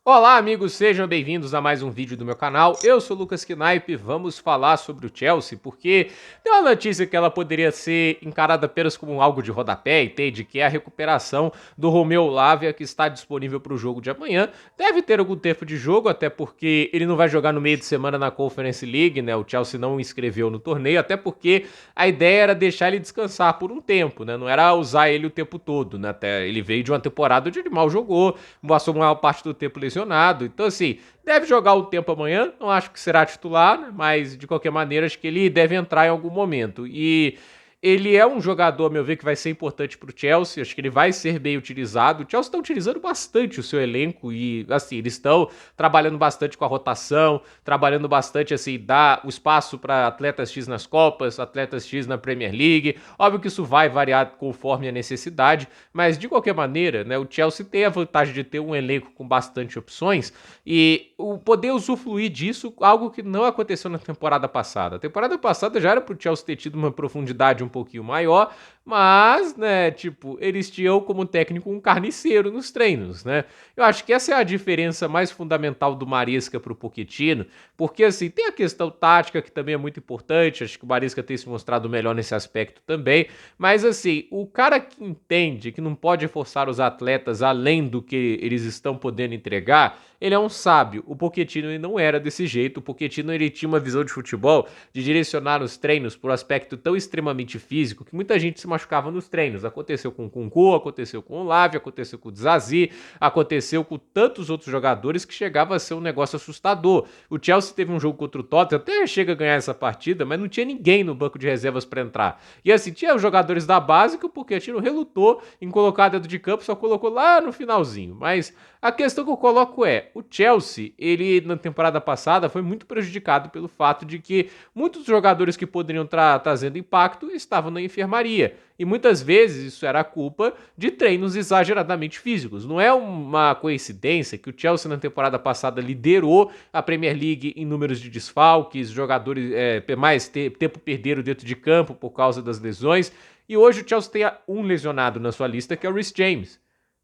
Olá, amigos, sejam bem-vindos a mais um vídeo do meu canal. Eu sou o Lucas Knipe e vamos falar sobre o Chelsea, porque tem uma notícia que ela poderia ser encarada apenas como algo de rodapé, entende? Que é a recuperação do Romeu Lavia, que está disponível para o jogo de amanhã. Deve ter algum tempo de jogo, até porque ele não vai jogar no meio de semana na Conference League, né? O Chelsea não o inscreveu no torneio, até porque a ideia era deixar ele descansar por um tempo, né? Não era usar ele o tempo todo, né? Até ele veio de uma temporada onde ele mal jogou, passou a maior parte do tempo lesionado. Então, assim, deve jogar o tempo amanhã. Não acho que será titular, né? Mas de qualquer maneira, acho que ele deve entrar em algum momento. E ele é um jogador, a meu ver, que vai ser importante para o Chelsea. Acho que ele vai ser bem utilizado. O Chelsea está utilizando bastante o seu elenco e, assim, eles estão trabalhando bastante com a rotação, trabalhando bastante, assim, dar o espaço para atletas X nas Copas, atletas X na Premier League. Óbvio que isso vai variar conforme a necessidade, mas de qualquer maneira, né, o Chelsea tem a vantagem de ter um elenco com bastante opções e o poder usufruir disso, algo que não aconteceu na temporada passada. A temporada passada já era para o Chelsea ter tido uma profundidade um pouquinho maior, mas, né, tipo, eles tinham como técnico um carniceiro nos treinos, né? Eu acho que essa é a diferença mais fundamental do Maresca pro Pochettino, porque, assim, tem a questão tática que também é muito importante, acho que o Maresca tem se mostrado melhor nesse aspecto também, mas, assim, o cara que entende que não pode forçar os atletas além do que eles estão podendo entregar, ele é um sábio. O Pochettino ele não era desse jeito, o Pochettino ele tinha uma visão de futebol de direcionar os treinos por um aspecto tão extremamente físico que muita gente se machucava nos treinos. Aconteceu com o Kunku, aconteceu com o Lavia, aconteceu com o Zazi, aconteceu com tantos outros jogadores que chegava a ser um negócio assustador. O Chelsea teve um jogo contra o Tottenham, até chega a ganhar essa partida, mas não tinha ninguém no banco de reservas para entrar. E assim, tinha os jogadores da base que o Pochettino relutou em colocar dentro de campo, só colocou lá no finalzinho. Mas a questão que eu coloco é, o Chelsea, ele na temporada passada foi muito prejudicado pelo fato de que muitos jogadores que poderiam estar trazendo impacto estavam na enfermaria. E muitas vezes isso era culpa de treinos exageradamente físicos. Não é uma coincidência que o Chelsea na temporada passada liderou a Premier League em números de desfalques, jogadores mais tempo perderam dentro de campo por causa das lesões. E hoje o Chelsea tem um lesionado na sua lista, que é o Reece James.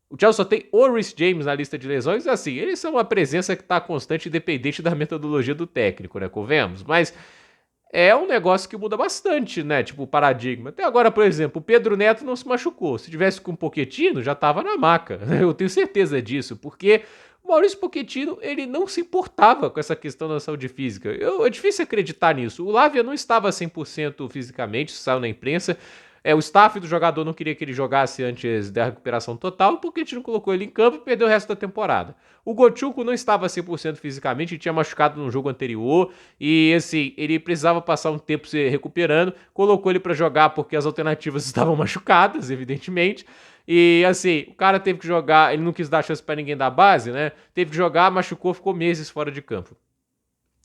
O Chelsea só tem o Reece James na lista de lesões, assim, eles são uma presença que está constante independente da metodologia do técnico, né, convenhamos, mas é um negócio que muda bastante, né, tipo o paradigma. Até agora, por exemplo, o Pedro Neto não se machucou, se tivesse com o Pochettino, já tava na maca, eu tenho certeza disso, porque o Maurício Pochettino, ele não se importava com essa questão da saúde física. É difícil acreditar nisso. O Lavia não estava 100% fisicamente, isso saiu na imprensa, o staff do jogador não queria que ele jogasse antes da recuperação total, porque a gente não colocou ele em campo e perdeu o resto da temporada. O Gotchuko não estava 100% fisicamente, tinha machucado no jogo anterior e assim, ele precisava passar um tempo se recuperando, colocou ele para jogar porque as alternativas estavam machucadas, evidentemente. E assim, o cara teve que jogar, ele não quis dar chance para ninguém da base, né? Teve que jogar, machucou, ficou meses fora de campo.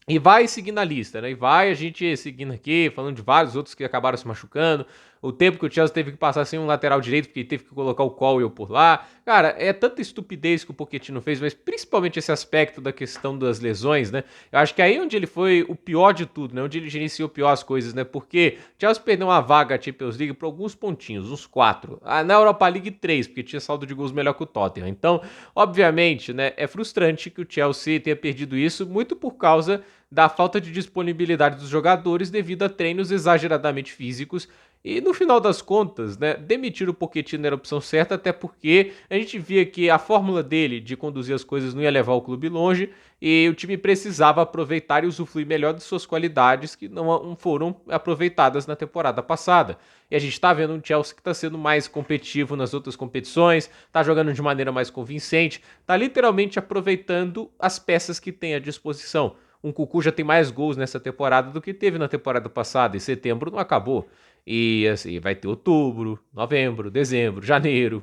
E vai seguindo a lista, né? E vai a gente seguindo aqui, falando de vários outros que acabaram se machucando. O tempo que o Chelsea teve que passar sem um lateral direito, porque teve que colocar o Colwill por lá. Cara, é tanta estupidez que o Pochettino fez, mas principalmente esse aspecto da questão das lesões, né? Eu acho que é aí onde ele foi o pior de tudo, né? Onde ele gerenciou pior as coisas, né? Porque o Chelsea perdeu uma vaga à Champions League por alguns pontinhos, uns 4. Na Europa League 3, porque tinha saldo de gols melhor que o Tottenham. Então, obviamente, né? É frustrante que o Chelsea tenha perdido isso, muito por causa da falta de disponibilidade dos jogadores devido a treinos exageradamente físicos e no final das contas, né, demitir o Pochettino era a opção certa, até porque a gente via que a fórmula dele de conduzir as coisas não ia levar o clube longe e o time precisava aproveitar e usufruir melhor de suas qualidades que não foram aproveitadas na temporada passada. E a gente está vendo um Chelsea que está sendo mais competitivo nas outras competições, está jogando de maneira mais convincente, está literalmente aproveitando as peças que tem à disposição. Um Cucu já tem mais gols nessa temporada do que teve na temporada passada, e setembro não acabou. E assim, vai ter outubro, novembro, dezembro, janeiro,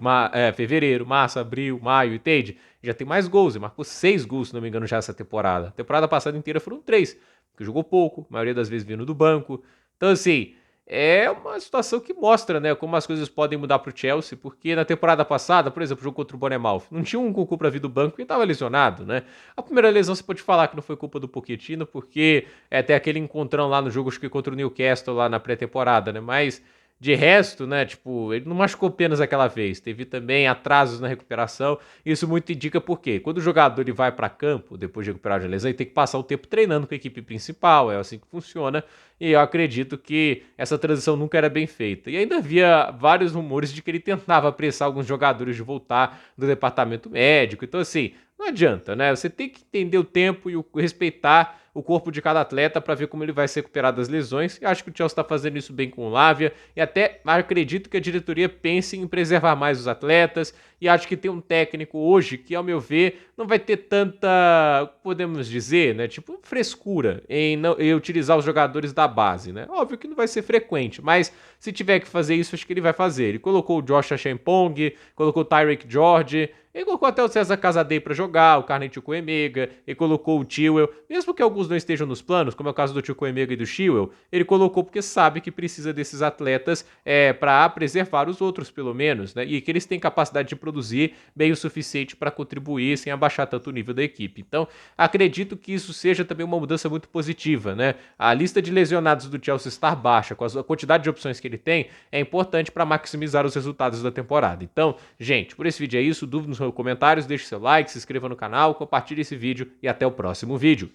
fevereiro, março, abril, maio, entende? Já tem mais gols, ele marcou 6 gols, se não me engano, já essa temporada. A temporada passada inteira foram 3, porque jogou pouco, a maioria das vezes vindo do banco. Então, assim, é uma situação que mostra, né, como as coisas podem mudar pro Chelsea, porque na temporada passada, por exemplo, o jogo contra o Bournemouth, não tinha um Cucu pra vir do banco e tava lesionado, né? A primeira lesão você pode falar que não foi culpa do Pochettino, porque tem aquele encontrão lá no jogo, acho que contra o Newcastle lá na pré-temporada, né? Mas De resto, né, tipo, ele não machucou apenas aquela vez, teve também atrasos na recuperação. Isso muito indica por quê? Quando o jogador ele vai para campo, depois de recuperar de lesão, ele tem que passar o tempo treinando com a equipe principal, é assim que funciona. E eu acredito que essa transição nunca era bem feita. E ainda havia vários rumores de que ele tentava apressar alguns jogadores de voltar do departamento médico. Então, assim, não adianta, né? Você tem que entender o tempo e respeitar o corpo de cada atleta para ver como ele vai se recuperar das lesões. E acho que o Chelsea está fazendo isso bem com o Lavia. E até acredito que a diretoria pense em preservar mais os atletas. E acho que tem um técnico hoje que, ao meu ver, não vai ter tanta, podemos dizer, né? Tipo, frescura em utilizar os jogadores da base, né? Óbvio que não vai ser frequente, mas se tiver que fazer isso, acho que ele vai fazer. Ele colocou o Josh Achampong, colocou o Tyreek George, ele colocou até o César Casadei para jogar, o Carney Chukwuemeka, ele colocou o Chilwell, mesmo que alguns não estejam nos planos, como é o caso do Chukwuemeka e do Chilwell, ele colocou porque sabe que precisa desses atletas para preservar os outros, pelo menos, né? E que eles têm capacidade de produzir bem o suficiente para contribuir sem abaixar tanto o nível da equipe. Então, acredito que isso seja também uma mudança muito positiva, né? A lista de lesionados do Chelsea estar baixa, com a quantidade de opções que ele tem, é importante para maximizar os resultados da temporada. Então, gente, por esse vídeo é isso. Dúvidas nos comentários, deixe seu like, se inscreva no canal, compartilhe esse vídeo e até o próximo vídeo.